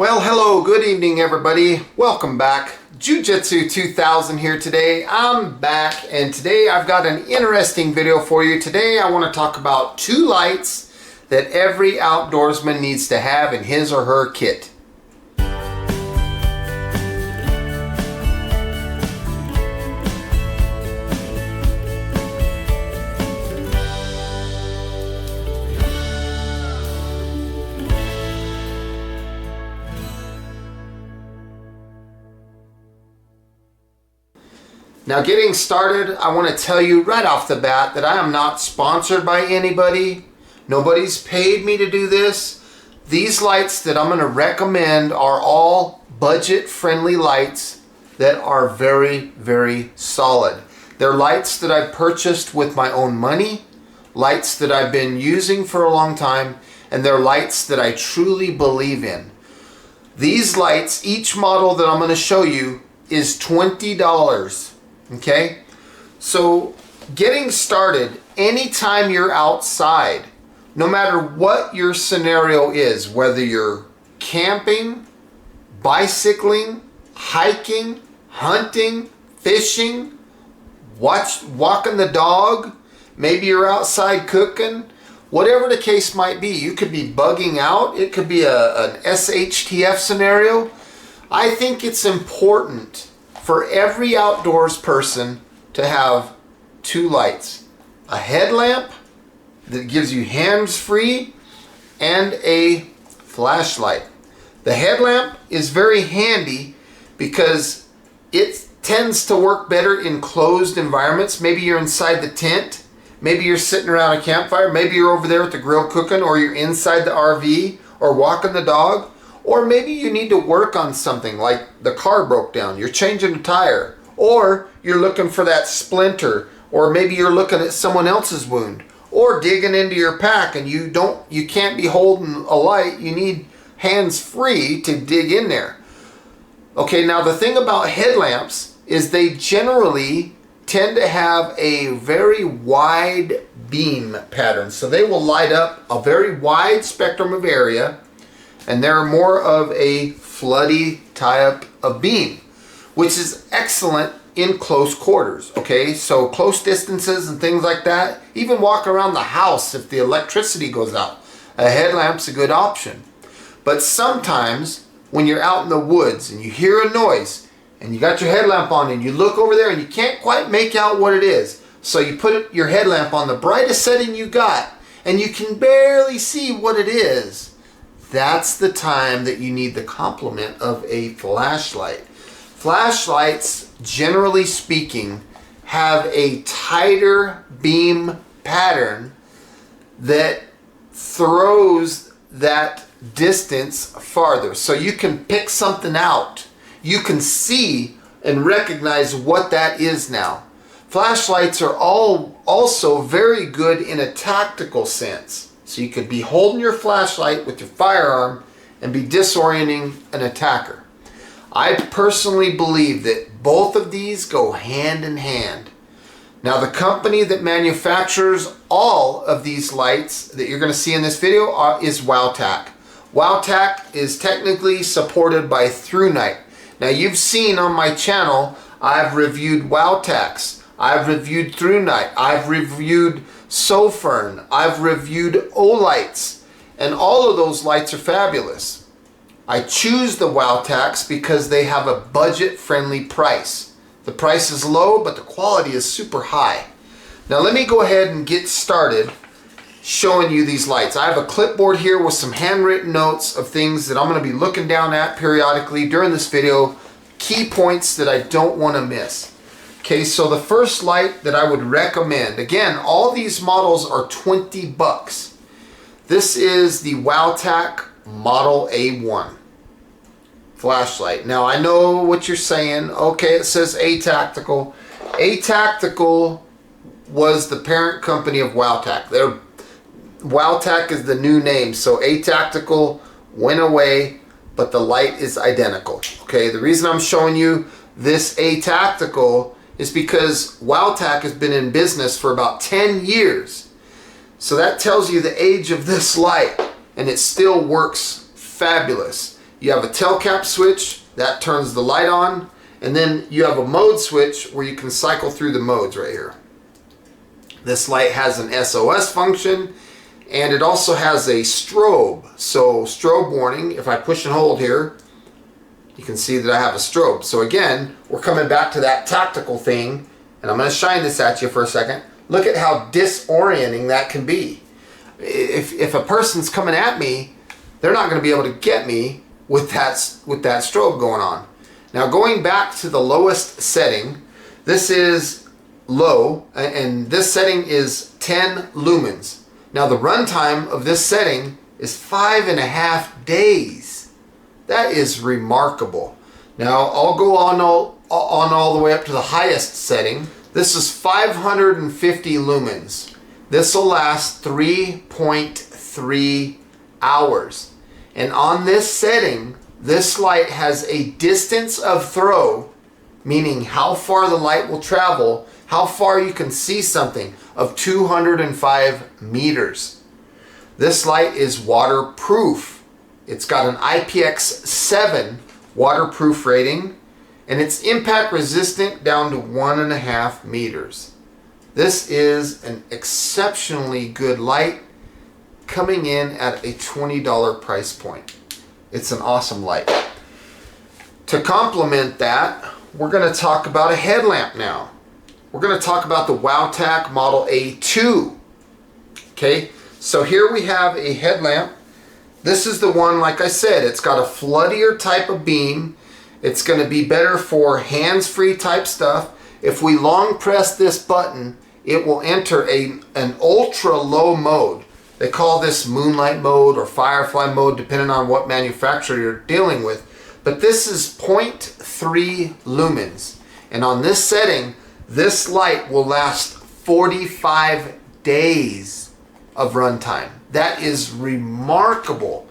Well, hello, good evening everybody. Welcome back. Jiu-Jitsu 2000 here today. I'm back and today I've got an interesting video for you. Today I want to talk about 2 lights that every outdoorsman needs to have in his or her kit. Now, getting started, I want to tell you right off the bat that I am not sponsored by anybody. Nobody's paid me to do this. These lights that I'm going to recommend are all budget-friendly lights that are very, very solid. They're lights that I've purchased with my own money, lights that I've been using for a long time, and they're lights that I truly believe in. These lights, each model that I'm going to show you, is $20. Okay, so getting started, anytime you're outside, no matter what your scenario is, whether you're camping, bicycling, hiking, hunting, fishing, walking the dog, maybe you're outside cooking, whatever the case might be, you could be bugging out, it could be an SHTF scenario. I think it's important for every outdoors person to have 2 lights. A headlamp that gives you hands-free and a flashlight. The headlamp is very handy because it tends to work better in closed environments. Maybe you're inside the tent, maybe you're sitting around a campfire, maybe you're over there at the grill cooking, or you're inside the RV or walking the dog. Or maybe you need to work on something like the car broke down, you're changing a tire, or you're looking for that splinter, or maybe you're looking at someone else's wound, or digging into your pack and you can't be holding a light, you need hands free to dig in there. Okay, now the thing about headlamps is they generally tend to have a very wide beam pattern. So they will light up a very wide spectrum of area, and they're more of a floody type of beam, which is excellent in close quarters. Okay, so close distances and things like that, even walk around the house if the electricity goes out, a headlamp's a good option. But sometimes when you're out in the woods and you hear a noise and you got your headlamp on and you look over there and you can't quite make out what it is, so you put your headlamp on the brightest setting you got and you can barely see what it is, that's the time that you need the complement of a flashlight. Flashlights, generally speaking, have a tighter beam pattern that throws that distance farther. So you can pick something out. You can see and recognize what that is now. Flashlights are also very good in a tactical sense. So you could be holding your flashlight with your firearm and be disorienting an attacker. I personally believe that both of these go hand in hand. Now, the company that manufactures all of these lights that you're going to see in this video is Wowtac. Wowtac is technically supported by ThruNite. Now, you've seen on my channel, I've reviewed Wowtacs, I've reviewed ThruNite, I've reviewed Sofern, I've reviewed Olights, and all of those lights are fabulous. I choose the Wowtacs because they have a budget-friendly price. The price is low, but the quality is super high. Now let me go ahead and get started showing you these lights. I have a clipboard here with some handwritten notes of things that I'm going to be looking down at periodically during this video, key points that I don't want to miss. Okay, so the first light that I would recommend, again, all these models are 20 bucks. This is the Wowtac Model A1 flashlight. Now I know what you're saying. Okay, it says A-Tactical. A-Tactical was the parent company of Wowtac. Wowtac is the new name, so A-Tactical went away, but the light is identical. Okay, the reason I'm showing you this A-Tactical is because Wowtac has been in business for about 10 years. So that tells you the age of this light, and it still works fabulous. You have a tail cap switch that turns the light on, and then you have a mode switch where you can cycle through the modes right here. This light has an SOS function, and it also has a strobe. So strobe warning, if I push and hold here, you can see that I have a strobe. So again, we're coming back to that tactical thing, and I'm going to shine this at you for a second. Look at how disorienting that can be. If a person's coming at me, they're not going to be able to get me with that strobe going on. Now going back to the lowest setting, this is low, and this setting is 10 lumens. Now the runtime of this setting is 5.5 days. That is remarkable. Now I'll go on all the way up to the highest setting. This is 550 lumens. This will last 3.3 hours. And on this setting, this light has a distance of throw, meaning how far the light will travel, how far you can see something, of 205 meters. This light is waterproof. It's got an IPX7 waterproof rating, and it's impact resistant down to 1.5 meters. This is an exceptionally good light, coming in at a $20 price point. It's an awesome light. To complement that, we're going to talk about a headlamp now. We're going to talk about the Wowtac Model A2. Okay, so here we have a headlamp. This is the one, like I said, it's got a floodier type of beam. It's going to be better for hands-free type stuff. If we long press this button, it will enter an ultra low mode. They call this moonlight mode or firefly mode, depending on what manufacturer you're dealing with. But this is 0.3 lumens. And on this setting, this light will last 45 days of runtime. That is remarkable.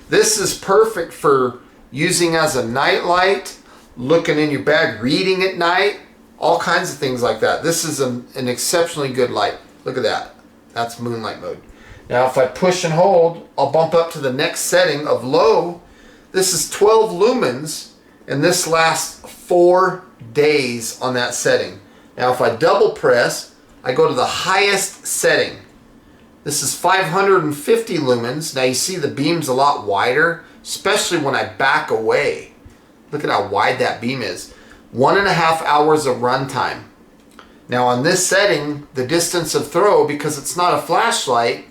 This is perfect for using as a night light, looking in your bag, reading at night, all kinds of things like that. This is an exceptionally good light. Look at that. That's moonlight mode. Now if I push and hold, I'll bump up to the next setting of low. This is 12 lumens, and this lasts 4 days on that setting. Now if I double press, I go to the highest setting. This is 550 lumens. Now you see the beam's a lot wider, especially when I back away. Look at how wide that beam is. 1.5 hours of runtime. Now on this setting, the distance of throw, because it's not a flashlight,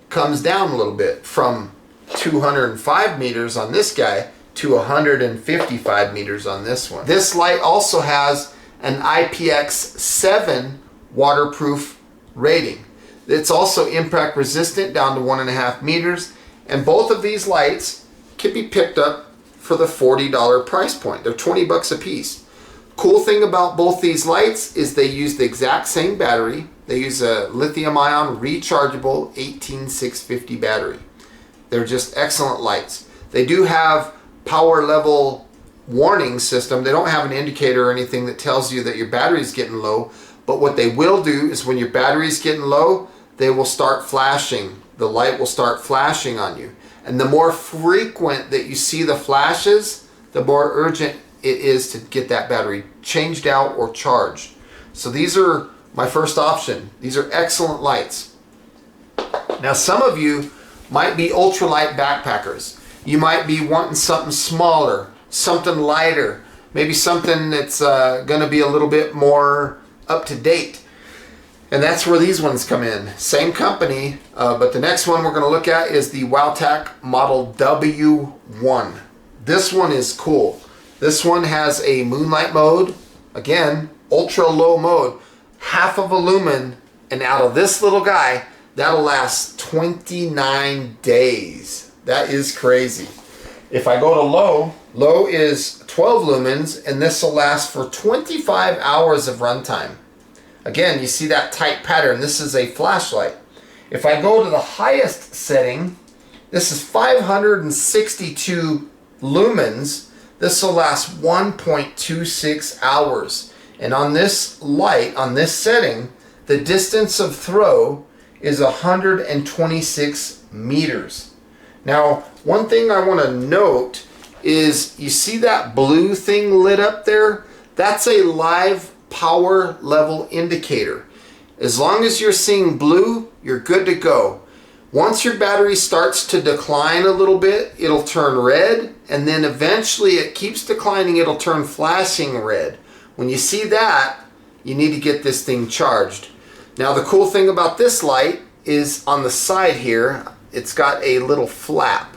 comes down a little bit from 205 meters on this guy to 155 meters on this one. This light also has an IPX7 waterproof rating. It's also impact resistant down to 1.5 meters, and both of these lights can be picked up for the $40 price point. They're 20 bucks a piece. Cool thing about both these lights is they use the exact same battery. They use a lithium-ion rechargeable 18650 battery. They're just excellent lights. They do have power level warning system. They don't have an indicator or anything that tells you that your battery's getting low, but what they will do is when your battery's getting low, they will start flashing. The light will start flashing on you. And the more frequent that you see the flashes, the more urgent it is to get that battery changed out or charged. So these are my first option. These are excellent lights. Now some of you might be ultralight backpackers. You might be wanting something smaller, something lighter, maybe something that's going to be a little bit more up to date. And that's where these ones come in. Same company, but the next one we're going to look at is the Wowtac Model W1. This one is cool. This one has a moonlight mode. Again, ultra low mode. Half of a lumen, and out of this little guy, that'll last 29 days. That is crazy. If I go to low, low is 12 lumens, and this will last for 25 hours of runtime. Again, you see that tight pattern. This is a flashlight. If I go to the highest setting, this is 562 lumens. This will last 1.26 hours. And on this light, on this setting, the distance of throw is 126 meters. Now, one thing I want to note is, you see that blue thing lit up there? That's a live power level indicator. As long as you're seeing blue, you're good to go. Once your battery starts to decline a little bit, it'll turn red, and then eventually it keeps declining, it'll turn flashing red. When you see that, you need to get this thing charged. Now the cool thing about this light is on the side here, it's got a little flap.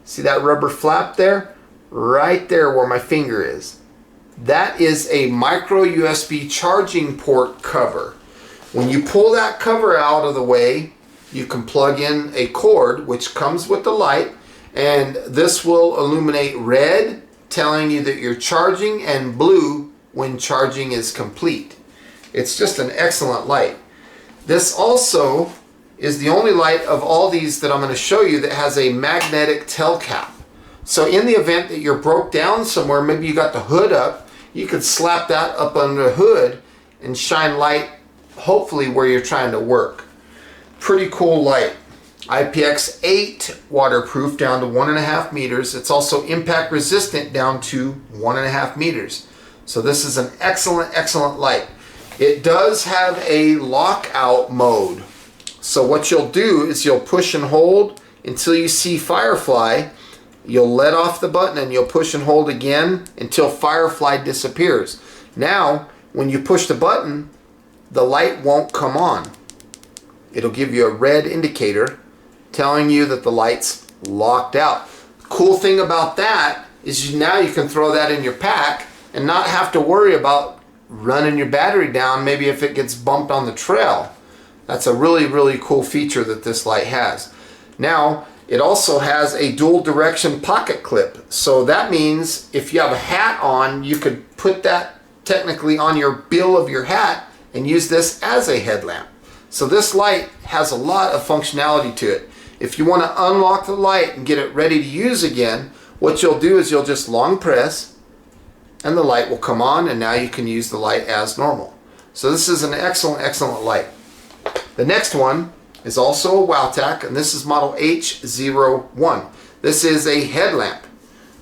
See that rubber flap there? Right there where my finger is. That is a micro USB charging port cover. When you pull that cover out of the way, you can plug in a cord which comes with the light, and this will illuminate red, telling you that you're charging, and blue when charging is complete. It's just an excellent light. This also is the only light of all these that I'm going to show you that has a magnetic tail cap. So in the event that you're broke down somewhere, maybe you got the hood up, you could slap that up under the hood and shine light hopefully where you're trying to work. Pretty cool light. IPX8 waterproof down to 1.5 meters. It's also impact resistant down to 1.5 meters. So this is an excellent light. It does have a lockout mode. So what you'll do is you'll push and hold until you see Firefly. You'll let off the button and you'll push and hold again until Firefly disappears. Now, when you push the button, the light won't come on. It'll give you a red indicator telling you that the light's locked out. Cool thing about that is now you can throw that in your pack and not have to worry about running your battery down maybe if it gets bumped on the trail. That's a really cool feature that this light has. Now, it also has a dual direction pocket clip. So that means if you have a hat on, you could put that technically on your bill of your hat and use this as a headlamp. So this light has a lot of functionality to it. If you want to unlock the light and get it ready to use again, what you'll do is you'll just long press and the light will come on, and now you can use the light as normal. So this is an excellent light. The next one is also a Wowtac, and this is model H01. This is a headlamp.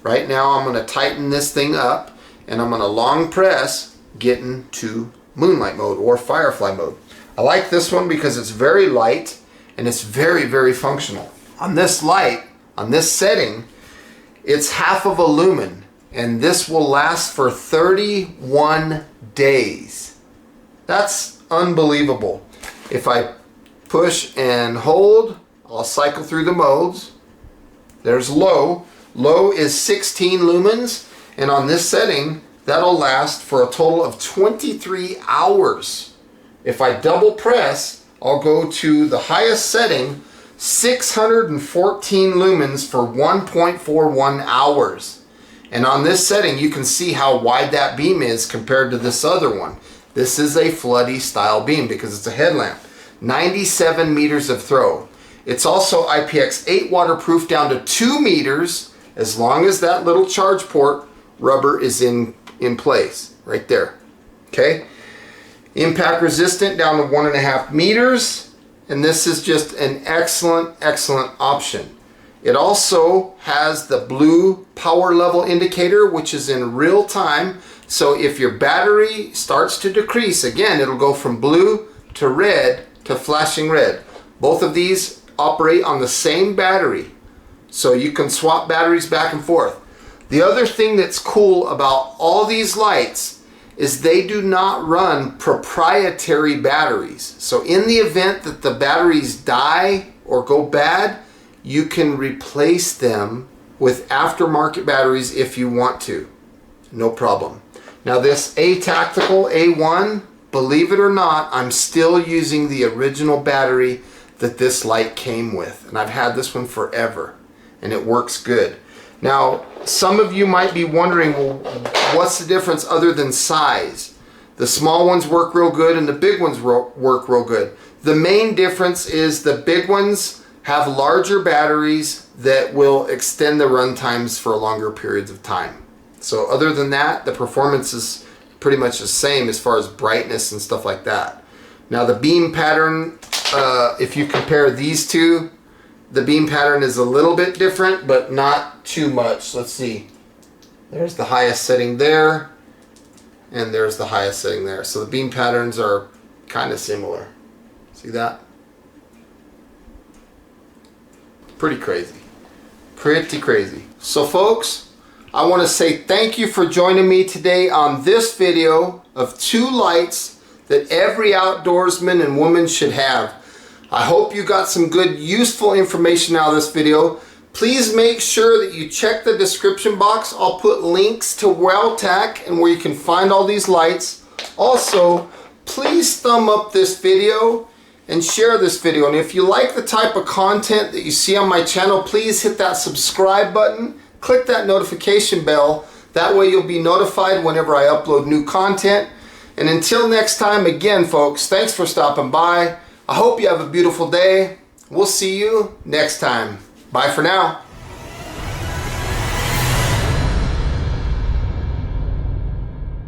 Right now I'm going to tighten this thing up and I'm going to long press get into moonlight mode or Firefly mode. I like this one because it's very light and it's very functional. On this light, on this setting, it's half of a lumen, and this will last for 31 days. That's unbelievable. If I push and hold, I'll cycle through the modes. There's low. Low is 16 lumens, and on this setting, that'll last for a total of 23 hours. If I double press, I'll go to the highest setting, 614 lumens for 1.41 hours. And on this setting, you can see how wide that beam is compared to this other one. This is a floody style beam because it's a headlamp. 97 meters of throw. It's also IPX8 waterproof down to 2 meters as long as that little charge port rubber is in place right there. Okay? Impact resistant down to 1.5 meters, and this is just an excellent option. It also has the blue power level indicator, which is in real time. So if your battery starts to decrease, again, it'll go from blue to red to flashing red. Both of these operate on the same battery, so you can swap batteries back and forth. The other thing that's cool about all these lights is they do not run proprietary batteries. So in the event that the batteries die or go bad, you can replace them with aftermarket batteries if you want to. No problem. Now this Tactical A1, believe it or not, I'm still using the original battery that this light came with. And I've had this one forever, and it works good. Now, some of you might be wondering, well, what's the difference other than size? The small ones work real good and the big ones work real good. The main difference is the big ones have larger batteries that will extend the run times for longer periods of time. So other than that, the performance is pretty much the same as far as brightness and stuff like that. Now the beam pattern, if you compare these two, The beam pattern is a little bit different, but not too much. Let's see. There's the highest setting there, and there's the highest setting there. So the beam patterns are kind of similar. See that? Pretty crazy. Pretty crazy. So folks, I want to say thank you for joining me today on this video of 2 lights that every outdoorsman and woman should have. I hope you got some good useful information out of this video. Please make sure that you check the description box. I'll put links to Wowtac and where you can find all these lights. Also, please thumb up this video and share this video. And if you like the type of content that you see on my channel, please hit that subscribe button. Click that notification bell. That way you'll be notified whenever I upload new content. And until next time, again folks, thanks for stopping by. I hope you have a beautiful day. We'll see you next time. Bye for now.